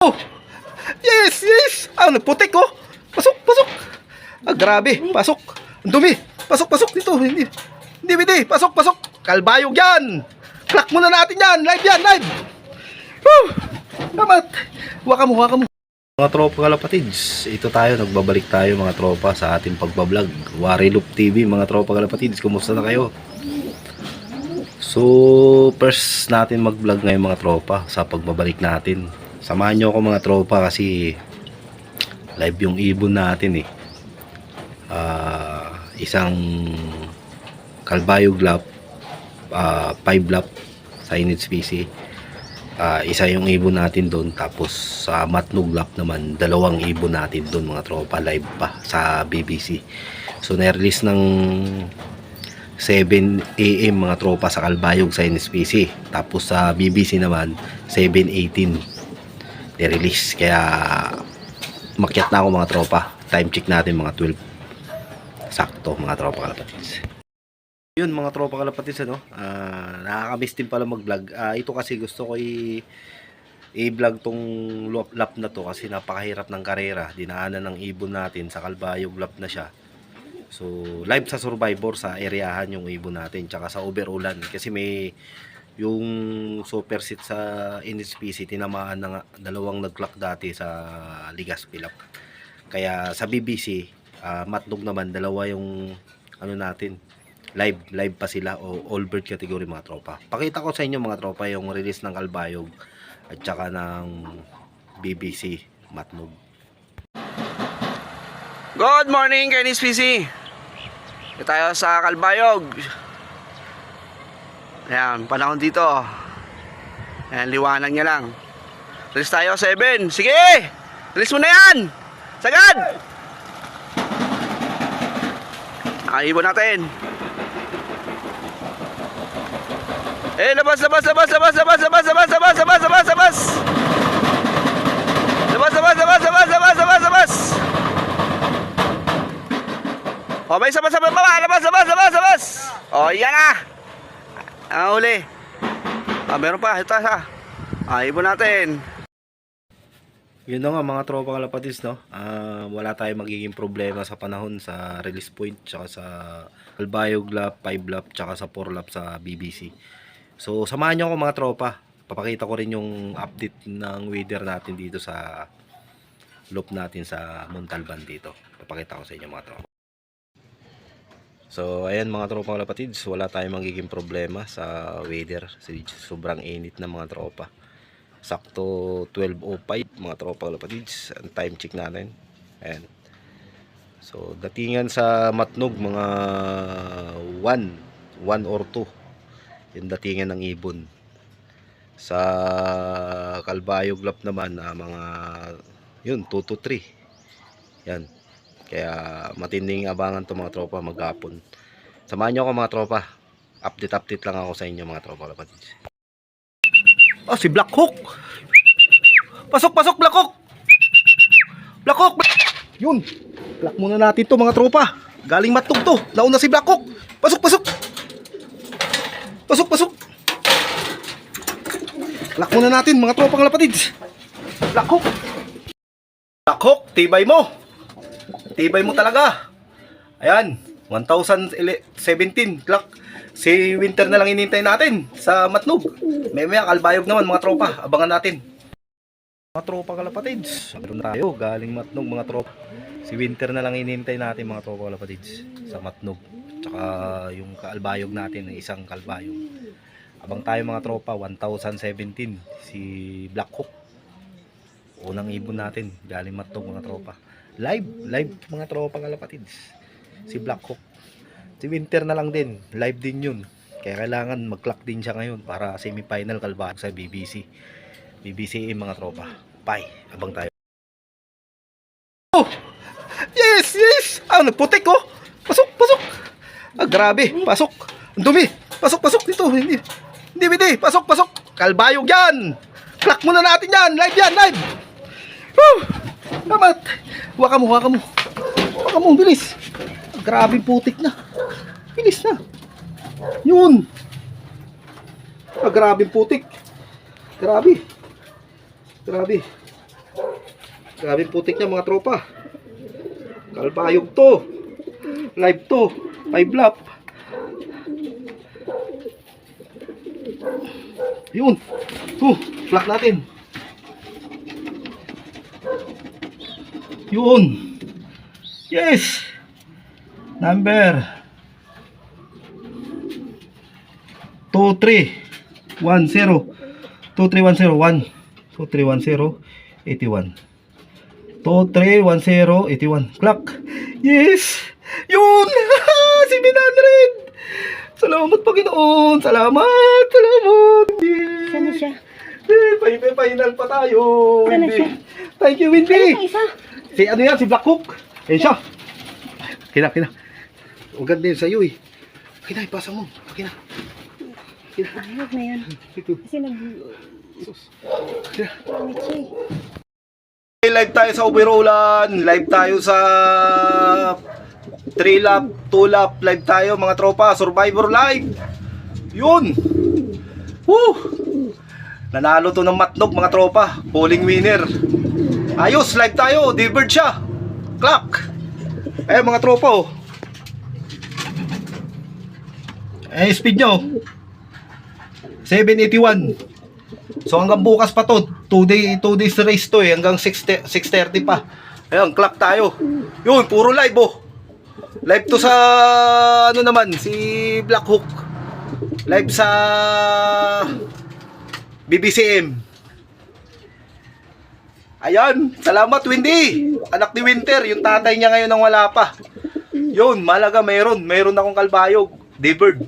Oh, yes, yes. Ah, nagputik oh. Pasok, pasok. Ah, grabe. Pasok. Ang dumi. Pasok, pasok dito. Hindi, pasok, pasok. Kalbayog yan. Clock muna natin yan. Live yan, live. Woo! Damat. Waka mo, waka mo. Mga tropa kalapatids, ito tayo, nagbabalik tayo mga tropa sa ating pagbablog. Wariloop TV, mga tropa kalapatids, kumusta na kayo? So, first natin mag-vlog ngayon mga tropa sa pagbabalik natin. Samahan nyo ako mga tropa kasi live yung ibon natin eh. Isang kalbayog lap, 5 lap sa init species. Isa yung ibon natin doon, tapos sa matnog lap naman 2 ibon natin doon mga tropa, live pa sa BBC. So na-release ng 7 AM mga tropa sa kalbayog sa NSPC, tapos sa BBC naman 7:18 na-release, kaya makyat na ako mga tropa. Time check natin mga 12 sakto mga tropa kalapatids. Yun mga tropa kalapatids, ano, nakakamiss din pala mag-vlog. Ito kasi gusto ko i-vlog tong lap na to kasi napakahirap ng karera. Dinaanan ng ibon natin sa kalbayog lap na siya. So live sa Survivor sa areahan yung ibon natin, tsaka sa overulan kasi may yung super sit sa NSPC tinamaan ng 2 nag-clock dati sa Legazpi lap. Kaya sa BBC matnog naman 2 yung ano natin, live pa sila, o all bird category mga tropa. Pakita ko sa inyo mga tropa yung release ng kalbayog at saka ng BBC matnog. Good morning kay NSPC. Ito tayo sa kalbayog. Ayan, panahon dito. Ayan, liwanag niya lang. Release tayo 7. Sige! Release mo na yan! Sagad! Ibon natin. Labas! Labas! O, may sabas-sabas baba! Labas! O, yan na! Ang huli. Meron pa, ito sa. Ibon natin. Yun na nga mga tropa kalapatids, no? Wala tayong magiging problema sa panahon sa release point, tsaka sa kalbayog lap, 5 lap, tsaka sa 4 lap sa BBC. So samahan nyo ako mga tropa. Papakita ko rin yung update ng weather natin dito sa loop natin sa Montalban dito. Papakita ko sa inyo mga tropa. So ayan mga tropa kalapatids, wala tayong magiging problema sa weather. Sobrang init na mga tropa. Sakto 12:05 mga tropa kalapatids. Ang time check natin. Ayan. So datingan sa matnog mga 1 or 2 yung datingan ng ibon. Sa kalbayog lap naman mga yun 2 to 3. Yan. Kaya matinding abangan to mga tropa maghapon. Samahan nyo ako mga tropa. Update lang ako sa inyo mga tropa kalapatids. Si Black Hawk. Pasok Black Hawk. Black Hawk. Yun. Black muna natin to mga tropa. Galing matnog to. Nauna si Black Hawk. Pasok. Black muna natin mga tropa kalapatids. Black Hawk, tibay mo. Tibay mo talaga. Ayan, 1017 clock. Si Winter na lang inintay natin sa matnog. May kalbayog naman mga tropa. Abangan natin. Mga tropa kalapatids, meron tayo galing matnog mga tropa. Si Winter na lang inintay natin mga tropa kalapatids sa matnog. Tsaka yung kalbayog natin, isang kalbayog. Abang tayo mga tropa, 1017 si Black Hawk. Unang ibon natin galing matnog mga tropa. Live mga tropa kalapatids. Si Black Hawk. Si Winter na lang din, live din yun. Kaya kailangan mag-clock din siya ngayon para semi-final kalbayog sa BBC. BBC mga tropa. Bye. Abang tayo. Oh! Yes! Nagputik oh! Pasok! Grabe! Pasok! Ang dumi! Pasok dito! Hindi! Pasok! Kalbayog yan! Clock muna natin yan! Live yan! Live! Woo! Damat! Waka mo! Bilis! Grabe putik na! Bilis na! Yun! Grabe putik! Grabe! Grabe putik niya mga tropa. Kalbayog to. Live to. 5 lap. Yun. Flat natin. Yun. Yes. Number 2310. 23101. 2310181. 2310181. Clock. Yes. Yun. 700. Salamat Panginoon. Salamat. Sana siya? Final pa tayo. Sana Windy. siya? Thank you, Windy. Ano isa? Si ano yan? Si Black Hook. Yan siya. Kina. Ang ganda yun sa'yo eh. Kina, ipasa mo. Kina. Ay, huwag na yan. Ito. Kasi Kina. Michi. Live tayo sa Overallan. Live tayo sa 3 lap, 2 lap. Live tayo mga tropa. Survivor live. Yun. Woo. Nanalo to ng matnog mga tropa. Bowling winner. Ayos, live tayo. Delivered siya. Clock. Eh mga tropa oh. Eh speed nyo 781. So hanggang bukas pa to. 2 days race to eh. Hanggang 6:30 pa. Ayun, clock tayo. Yun, puro live oh. Live to sa ano naman, si Black Hook. Live sa BBCM. Ayan, salamat Windy. Anak ni Winter, yung tatay niya ngayon ang wala pa. Yun, malaga meron akong kalbayog. Delivered.